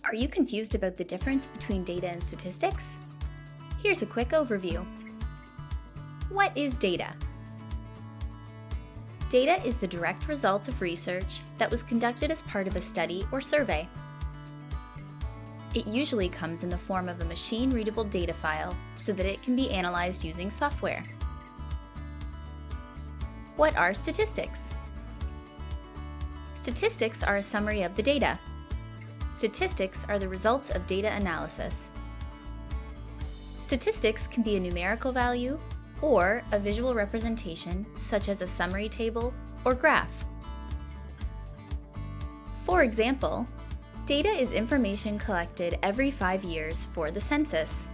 Are you confused about the difference between data and statistics? Here's a quick overview. What is data? Data is the direct result of research that was conducted as part of a study or survey. It usually comes in the form of a machine-readable data file so that it can be analyzed using software. What are statistics? Statistics are a summary of the data. Statistics are the results of data analysis. Statistics can be a numerical value or a visual representation, such as a summary table or graph. For example, data is information collected every 5 years for the census.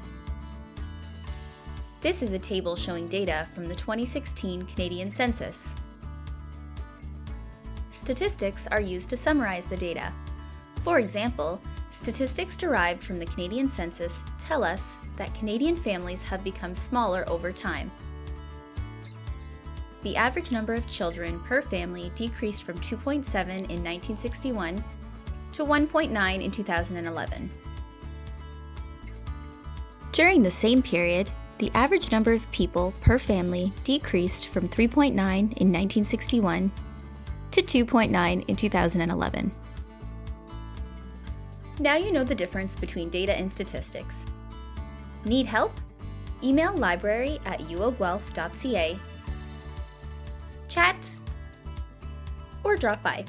This is a table showing data from the 2016 Canadian Census. Statistics are used to summarize the data. For example, statistics derived from the Canadian Census tell us that Canadian families have become smaller over time. The average number of children per family decreased from 2.7 in 1961 to 1.9 in 2011. During the same period, the average number of people per family decreased from 3.9 in 1961 to 2.9 in 2011. Now you know the difference between data and statistics. Need help? Email library@uoguelph.ca, chat, or drop by.